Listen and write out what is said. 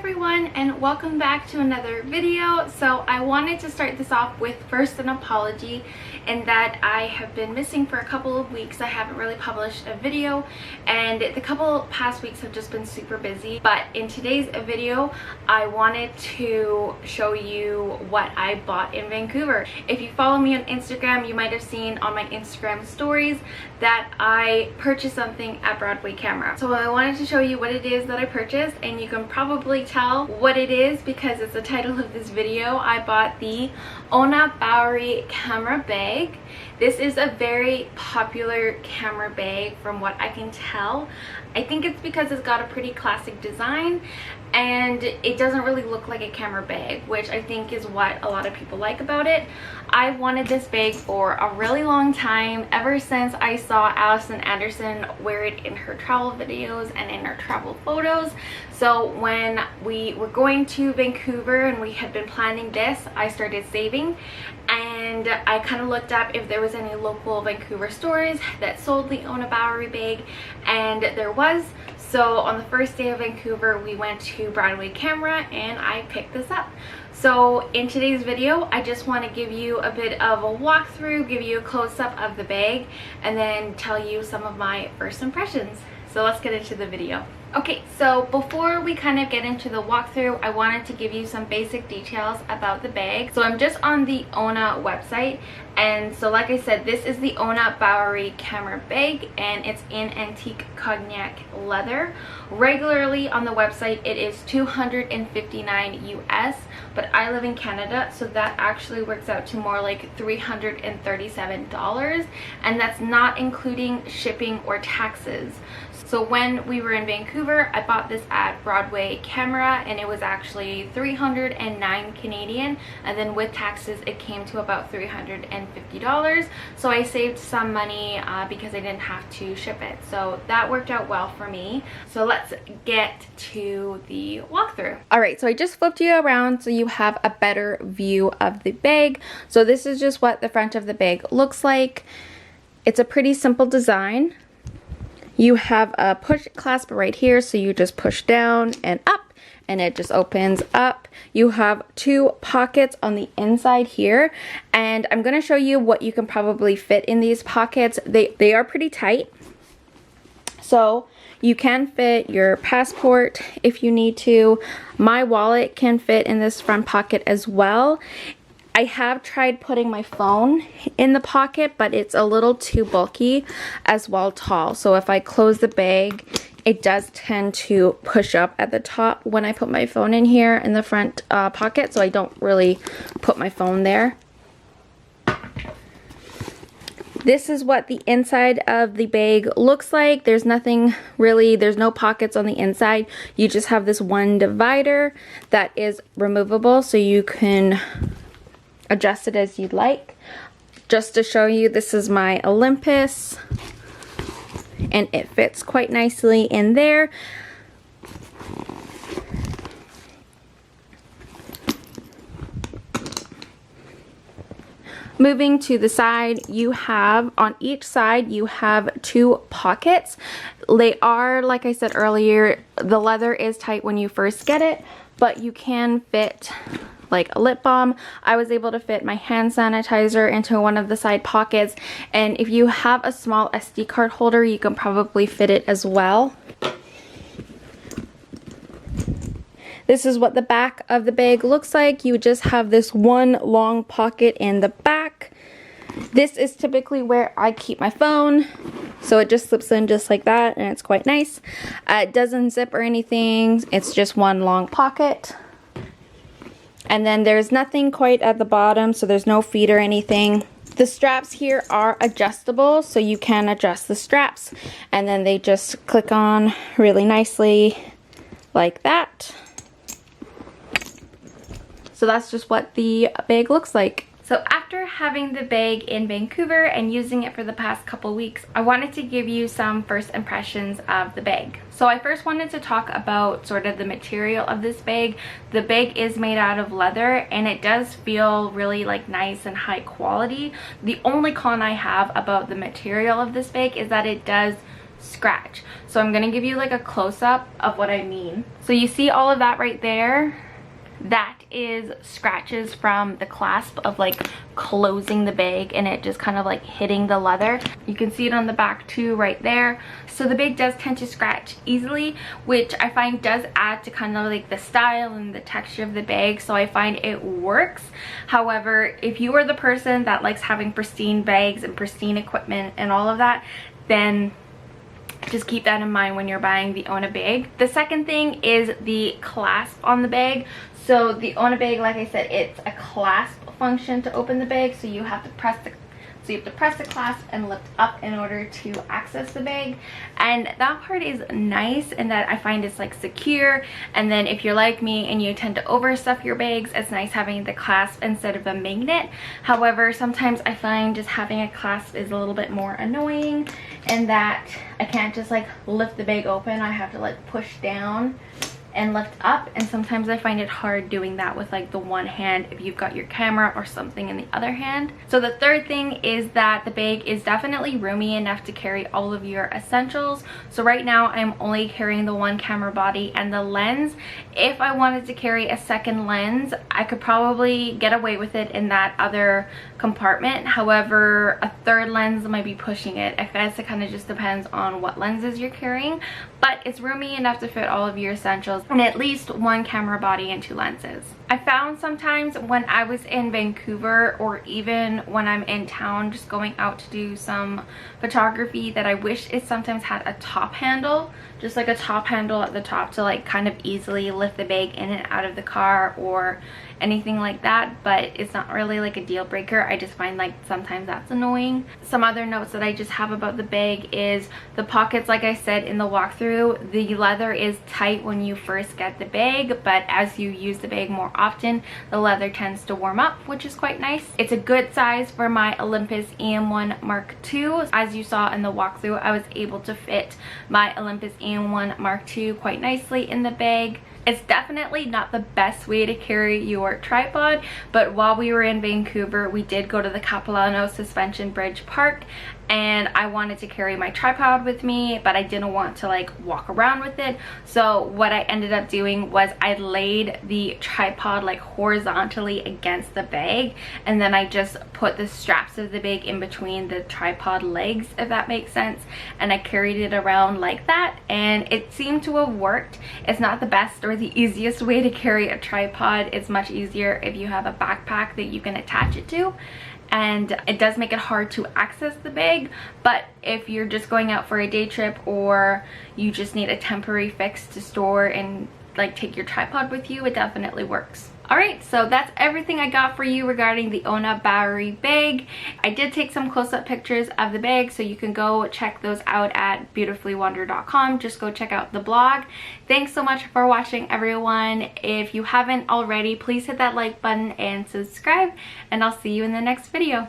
everyone, and welcome back to another video. So I wanted to start this off with first an apology in that I have been missing for a couple of weeks. I haven't really published a video and the couple past weeks have just been super busy, but in today's video I wanted to show you what I bought in Vancouver. If you follow me on Instagram, you might have seen on my Instagram stories that I purchased something at Broadway Camera. So I wanted to show you what it is that I purchased, and you can probably tell what it is because it's the title of this video. I bought the Ona Bowery Camera Bag. This is a very popular camera bag from what I can tell. I think it's because it's got a pretty classic design and it doesn't really look like a camera bag, which I think is what a lot of people like about it. I wanted this bag for a really long time, ever since I saw Allison Anderson wear it in her travel videos and in her travel photos. So when we were going to Vancouver and we had been planning this, I started saving and I kind of looked up if there was any local Vancouver stores that sold the Ona Bowery bag, and there was. So on the first day of Vancouver, we went to Broadway Camera and I picked this up. So in today's video, I just want to give you a bit of a walkthrough, give you a close-up of the bag, and then tell you some of my first impressions. So let's get into the video. Okay, so before we kind of get into the walkthrough, I wanted to give you some basic details about the bag. So I'm just on the Ona website, and so like I said, this is the Ona Bowery Camera Bag and it's in antique cognac leather. Regularly on the website it is $259 US, but I live in Canada, so that actually works out to more like $337, and that's not including shipping or taxes. So when we were in Vancouver, I bought this at Broadway Camera and it was actually $309 Canadian, and then with taxes it came to about $350. So I saved some money because I didn't have to ship it. So that worked out well for me. So let's get to the walkthrough. Alright, so I just flipped you around so you have a better view of the bag. So this is just what the front of the bag looks like. It's a pretty simple design. You have a push clasp right here, so you just push down and up and it just opens up. You have two pockets on the inside here, and I'm going to show you what you can probably fit in these pockets. They are pretty tight, so you can fit your passport if you need to. My wallet can fit in this front pocket as well. I have tried putting my phone in the pocket, but it's a little too bulky as well tall. So if I close the bag, it does tend to push up at the top when I put my phone in here in the front pocket. So I don't really put my phone there. This is what the inside of the bag looks like. There's nothing really, there's no pockets on the inside. You just have this one divider that is removable, so you can adjust it as you'd like. Just to show you, this is my Olympus and it fits quite nicely in there. Moving to the side, you have, on each side, you have two pockets. They are, like I said earlier, the leather is tight when you first get it, but you can fit like a lip balm. I was able to fit my hand sanitizer into one of the side pockets, and if you have a small SD card holder, you can probably fit it as well. This is what the back of the bag looks like. You just have this one long pocket in the back. This is typically where I keep my phone, so it just slips in just like that, and it's quite nice. It doesn't zip or anything. It's just one long pocket. And then there's nothing quite at the bottom, so there's no feet or anything. The straps here are adjustable, so you can adjust the straps, and then they just click on really nicely like that. So that's just what the bag looks like. So after having the bag in Vancouver and using it for the past couple weeks, I wanted to give you some first impressions of the bag. So I first wanted to talk about sort of the material of this bag. The bag is made out of leather and it does feel really like nice and high quality. The only con I have about the material of this bag is that it does scratch. So I'm gonna give you like a close-up of what I mean. So you see all of that right there? That is scratches from the clasp of like closing the bag and it just kind of like hitting the leather. You can see it on the back too right there. So the bag does tend to scratch easily, which I find does add to kind of like the style and the texture of the bag, so I find it works. However, if you are the person that likes having pristine bags and pristine equipment and all of that, then just keep that in mind when you're buying the Ona bag. The second thing is the clasp on the bag. So the Ona bag, like I said, it's a clasp function to open the bag, so you have to press the clasp and lift up in order to access the bag, and that part is nice in that I find it's like secure. And then if you're like me and you tend to overstuff your bags, it's nice having the clasp instead of a magnet. However, sometimes I find just having a clasp is a little bit more annoying in that I can't just like lift the bag open. I have to like push down and lift up, and sometimes I find it hard doing that with like the one hand if you've got your camera or something in the other hand. So the third thing is that the bag is definitely roomy enough to carry all of your essentials. So right now I'm only carrying the one camera body and the lens. If I wanted to carry a second lens, I could probably get away with it in that other compartment. However, a third lens might be pushing it. I guess it kind of just depends on what lenses you're carrying, but it's roomy enough to fit all of your essentials and at least one camera body and two lenses. I found sometimes when I was in Vancouver, or even when I'm in town just going out to do some photography, that I wish it sometimes had a top handle, just like a top handle at the top to like kind of easily lift the bag in and out of the car or anything like that. But it's not really like a deal breaker. I just find like sometimes that's annoying. Some other notes that I just have about the bag is the pockets. Like I said in the walkthrough, the leather is tight when you first get the bag, but as you use the bag more often, the leather tends to warm up, which is quite nice. It's a good size for my Olympus EM1 Mark II. As you saw in the walkthrough, I was able to fit my Olympus EM1 Mark II quite nicely in the bag. It's definitely not the best way to carry your tripod, but while we were in Vancouver, we did go to the Capilano Suspension Bridge Park, and I wanted to carry my tripod with me, but I didn't want to like walk around with it. So what I ended up doing was I laid the tripod like horizontally against the bag, and then I just put the straps of the bag in between the tripod legs, if that makes sense, and I carried it around like that, and it seemed to have worked. It's not the best or the easiest way to carry a tripod. It's much easier if you have a backpack that you can attach it to, and it does make it hard to access the bag. But if you're just going out for a day trip, or you just need a temporary fix to store and like take your tripod with you, it definitely works. Alright, so that's everything I got for you regarding the Ona Bowery bag. I did take some close-up pictures of the bag, so you can go check those out at beautifullywander.com. Just go check out the blog. Thanks so much for watching, everyone. If you haven't already, please hit that like button and subscribe, and I'll see you in the next video.